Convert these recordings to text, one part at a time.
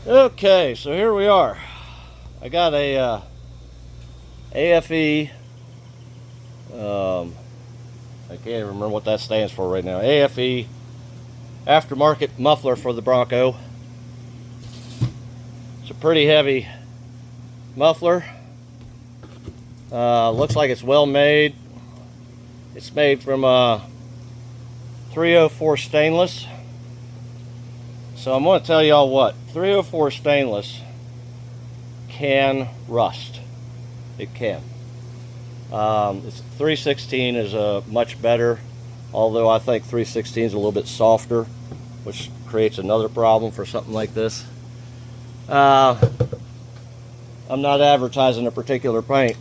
Okay, so here we are. I got a AFE, I can't even remember what that stands for right now. AFE aftermarket muffler for the Bronco. It's a pretty heavy muffler. Looks like it's well made. It's made from 304 stainless. So I'm going to tell y'all what, 304 stainless can rust. It can. It's 316 is much better, although I think 316 is a little bit softer, which creates another problem for something like this. I'm not advertising a particular paint,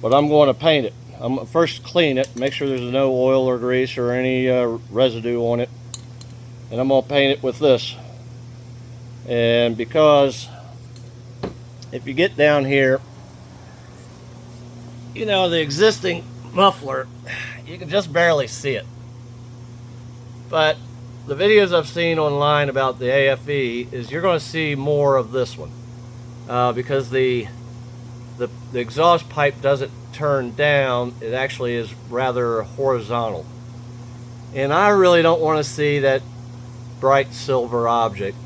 but I'm going to paint it. I'm going to first clean it, make sure there's no oil or grease or any residue on it. And I'm going to paint it with this. And because if you get down here, you know, the existing muffler, you can just barely see it. But the videos I've seen online about the AFE is you're going to see more of this one. Because the exhaust pipe doesn't turn down, it actually is rather horizontal. And I really don't want to see that bright silver object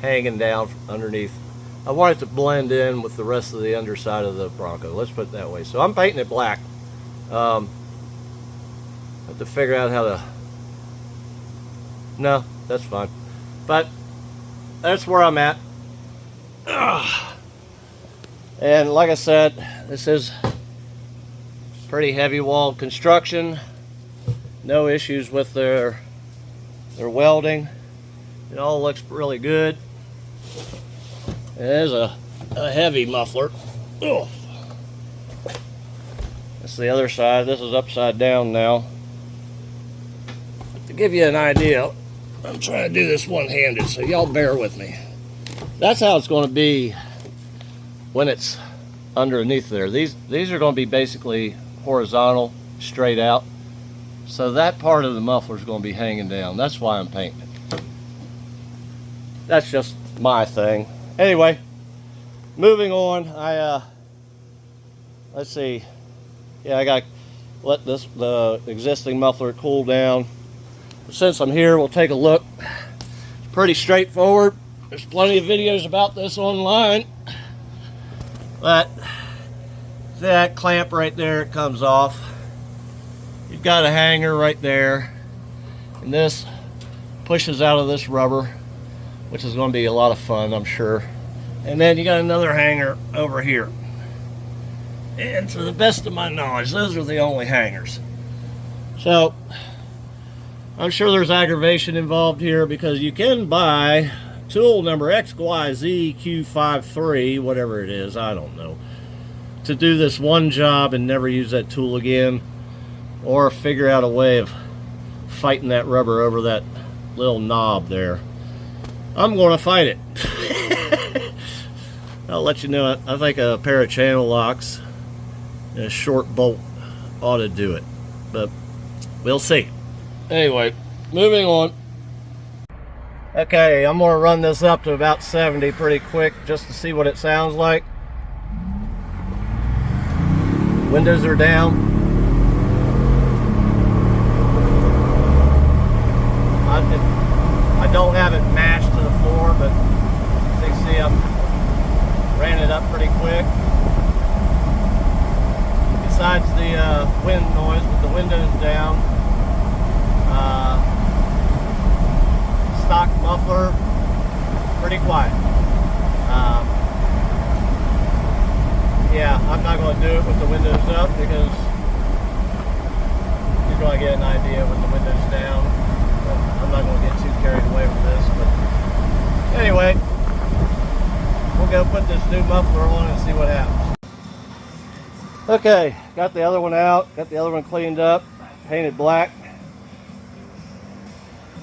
hanging down underneath. I want it to blend in with the rest of the underside of the Bronco. Let's put it that way. So I'm painting it black. I have to figure out how to... No, that's fine. But that's where I'm at. Ugh. And like I said, this is pretty heavy walled construction. No issues with their welding. It all looks really good. It is a heavy muffler. Ugh. That's the other side. This is upside down now. To give you an idea, I'm trying to do this one-handed, so y'all bear with me. That's how it's going to be when it's underneath there. These are going to be basically horizontal, straight out. So that part of the muffler is going to be hanging down. That's why I'm painting it. That's just my thing. Anyway, moving on. Let's see. Yeah, I got to let the existing muffler cool down. But since I'm here, we'll take a look. It's pretty straightforward. There's plenty of videos about this online. But that clamp right there, it comes off. You've got a hanger right there, and this pushes out of this rubber, which is going to be a lot of fun, I'm sure. And then you got another hanger over here. And to the best of my knowledge, those are the only hangers. So I'm sure there's aggravation involved here, because you can buy tool number XYZQ53, whatever it is, I don't know, to do this one job and never use that tool again. Or figure out a way of fighting that rubber over that little knob there. I'm going to fight it. I'll let you know. I think a pair of channel locks and a short bolt ought to do it. But we'll see. Anyway, moving on. Okay, I'm going to run this up to about 70 pretty quick just to see what it sounds like. Windows are down. I don't have it matched to the floor, but as you can see, I ran it up pretty quick. Besides the wind noise with the windows down, stock muffler, pretty quiet. Yeah, I'm not going to do it with the windows up, because you're going to get an idea with the windows down. I'm not going to get too carried away with this, but anyway, we'll go put this new muffler on and see what happens. Okay, got the other one out, got the other one cleaned up, painted black.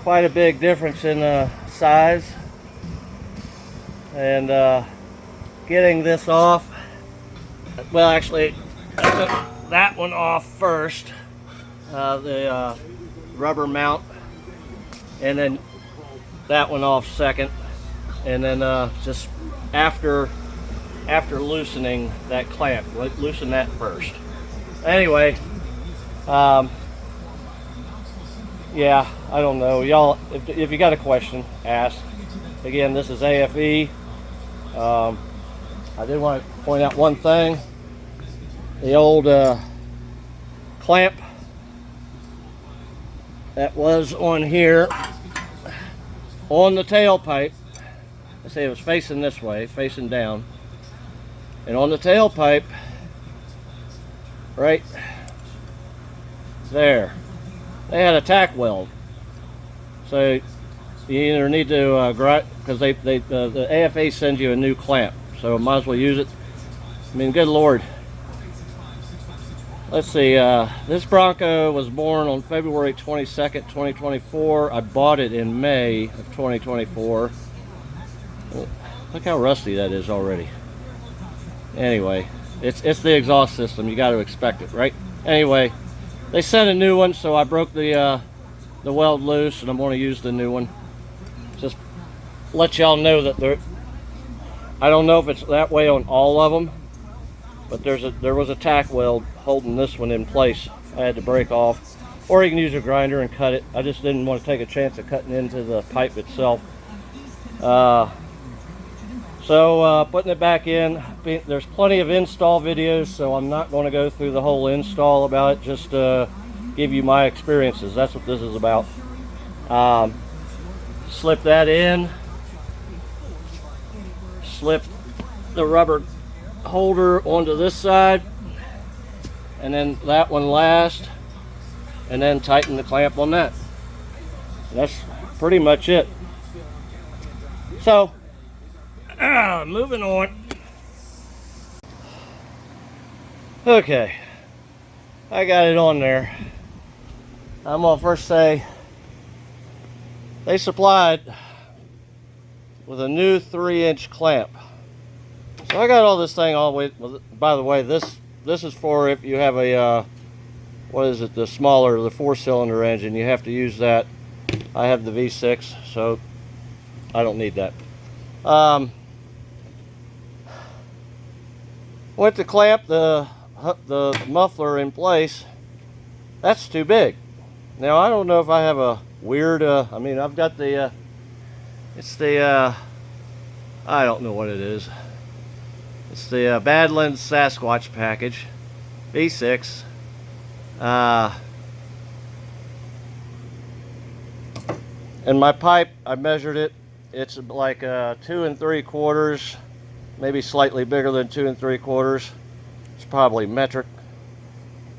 Quite a big difference in size. And getting this off, well, actually, I took that one off first, the rubber mount, and then that one off second. and then just after loosening that clamp, loosen that first. Anyway, yeah, I don't know, y'all. If you got a question, ask. Again, this is AFE. I did want to point out one thing. The old clamp that was on here on the tailpipe, let's say it was facing this way, facing down, and on the tailpipe right there they had a tack weld. So you either need to grind, because the AFE sends you a new clamp, so might as well use it. I mean, good Lord. Let's see, this Bronco was born on February 22nd, 2024. I bought it in May of 2024. Look how rusty that is already. Anyway, it's the exhaust system. You got to expect it, right? Anyway, they sent a new one, so I broke the weld loose, and I'm going to use the new one. Just let y'all know that I don't know if it's that way on all of them, but there was a tack weld holding this one in place. I had to break off, or you can use a grinder and cut it. I just didn't want to take a chance of cutting into the pipe itself. So putting it back in, there's plenty of install videos, so I'm not going to go through the whole install about it, just give you my experiences. That's what this is about. Slip that in, slip the rubber holder onto this side, and then that one last, and then tighten the clamp on that. That's pretty much it. So moving on. Okay, I got it on there. I'm gonna first say they supplied with a new 3-inch clamp. So I got all this thing all the way. By the way, this is for if you have a what is it, the smaller, the 4-cylinder engine. You have to use that. I have the V6, so I don't need that. Went to clamp the muffler in place. That's too big. Now I don't know if I have a weird. I mean, I've got the. It's the. I don't know what it is. It's the Badlands Sasquatch package, V6. And my pipe, I measured it. It's like 2 3/4, maybe slightly bigger than 2 3/4. It's probably metric.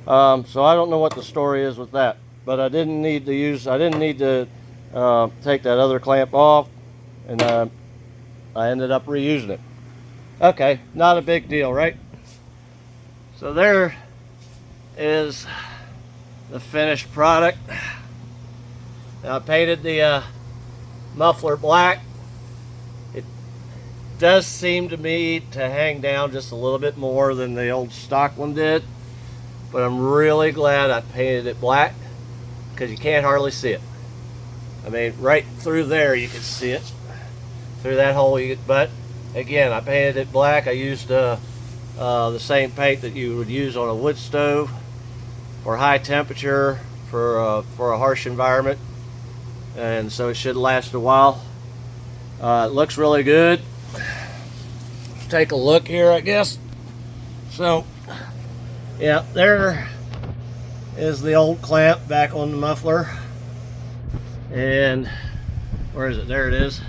So I don't know what the story is with that, but I didn't need to take that other clamp off, and I ended up reusing it. Okay, not a big deal, right? So there is the finished product. Now I painted the muffler black. It does seem to me to hang down just a little bit more than the old stock one did, but I'm really glad I painted it black, because you can't hardly see it. I mean, right through there you can see it, through that hole. But again, I painted it black. I used the same paint that you would use on a wood stove for high temperature, for a harsh environment, and so it should last a while. It looks really good. Take a look here, I guess. So yeah, there is the old clamp back on the muffler, and where is it? There it is.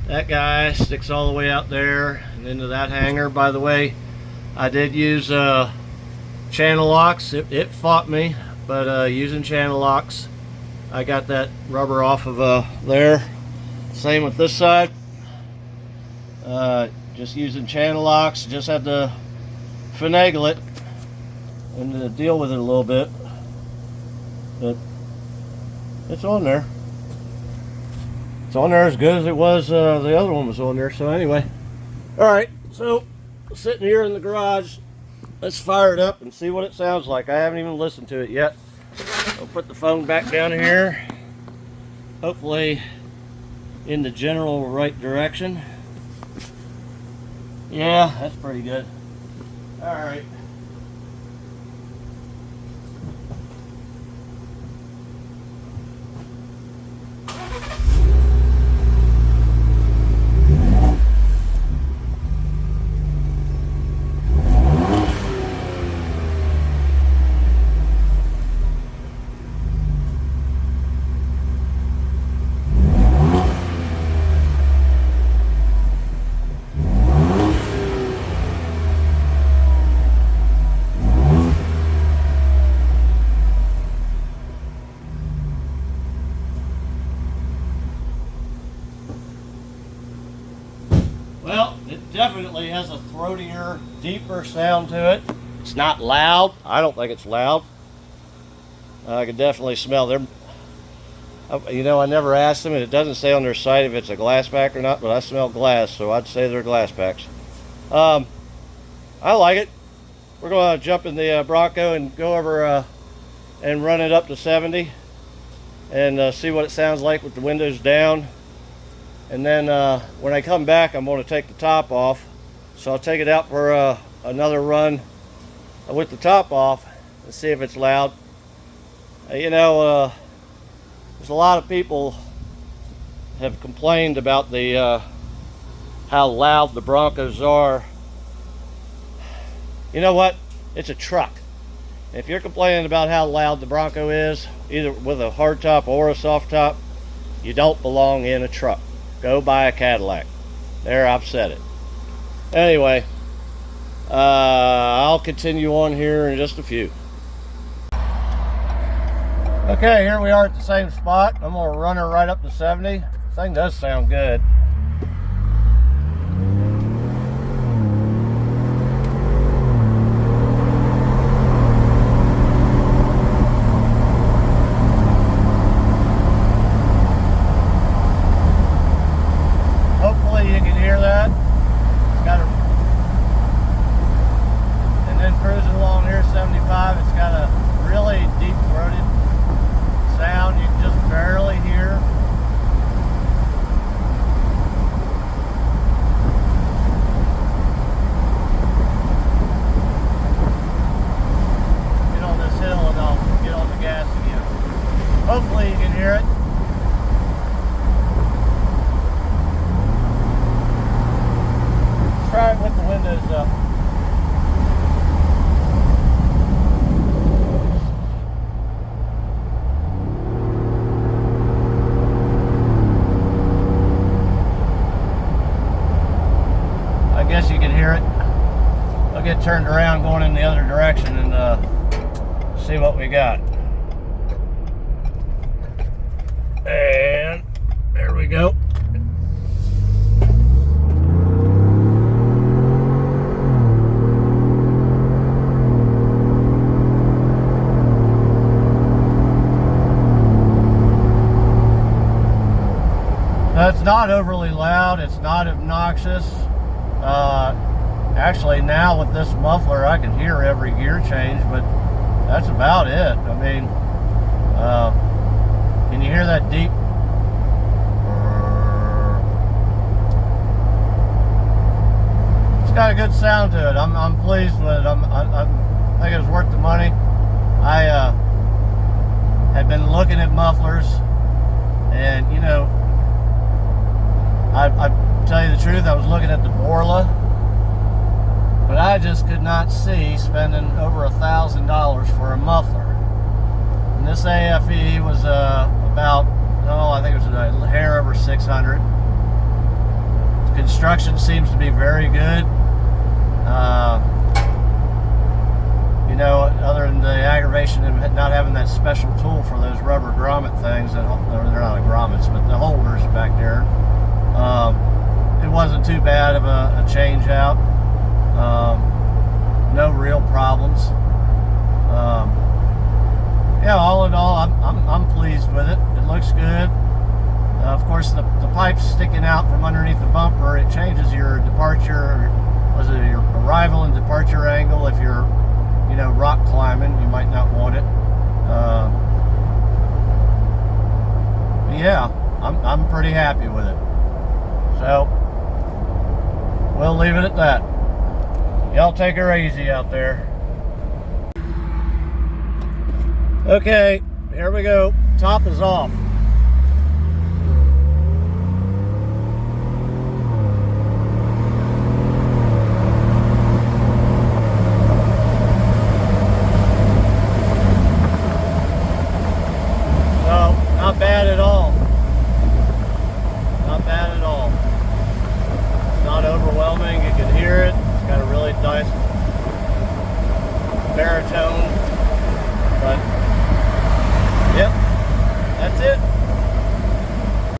That guy sticks all the way out there and into that hanger. By the way, I did use channel locks. It fought me, but using channel locks, I got that rubber off of there. Same with this side. Just using channel locks. Just had to finagle it and deal with it a little bit, but it's on there. It's on there as good as it was, the other one was on there. So anyway, all right, so sitting here in the garage, let's fire it up and see what it sounds like. I haven't even listened to it yet. I'll put the phone back down here. Hopefully in the general right direction. Yeah, that's pretty good. All right. Well, it definitely has a throatier, deeper sound to it. It's not loud. I don't think it's loud. I can definitely smell them. You know, I never asked them, and it doesn't say on their site if it's a glass pack or not, but I smell glass, so I'd say they're glass packs. I like it. We're going to jump in the Bronco and go over and run it up to 70 and see what it sounds like with the windows down. And then when I come back, I'm going to take the top off. So I'll take it out for another run with the top off and see if it's loud. You know, there's a lot of people have complained about the how loud the Broncos are. You know what? It's a truck. If you're complaining about how loud the Bronco is, either with a hard top or a soft top, you don't belong in a truck. Go buy a Cadillac. There, I've said it. Anyway, I'll continue on here in just a few. Okay, here we are at the same spot. I'm going to run her right up to 70. The thing does sound good. Hopefully you can hear it. Let's try it with the windows up. I guess you can hear it. I'll get turned around going in the other direction and see what we got. And there we go. It's not overly loud. It's not obnoxious. Actually, now with this muffler, I can hear every gear change, but that's about it. I mean, can you hear that deep? It's got a good sound to it. I'm pleased with it. I think it was worth the money. I had been looking at mufflers, and you know, I tell you the truth, I was looking at the Borla, but I just could not see spending over $1,000 for a muffler. And this AFE was about, I think it was a hair over 600. The construction seems to be very good. You know, other than the aggravation of not having that special tool for those rubber grommet things, they're not grommets, but the holders back there. It wasn't too bad of a change out. No real problems. Yeah, all in all, I'm pleased with it. It looks good. Of course, the pipe's sticking out from underneath the bumper. It changes your departure, your arrival and departure angle. If you're, you know, rock climbing, you might not want it. Yeah, I'm pretty happy with it. So we'll leave it at that. Y'all take her easy out there. Okay, here we go. Top is off. So, not bad at all. Not bad at all. It's not overwhelming. You can hear it. It's got a really nice baritone. But, yep, that's it.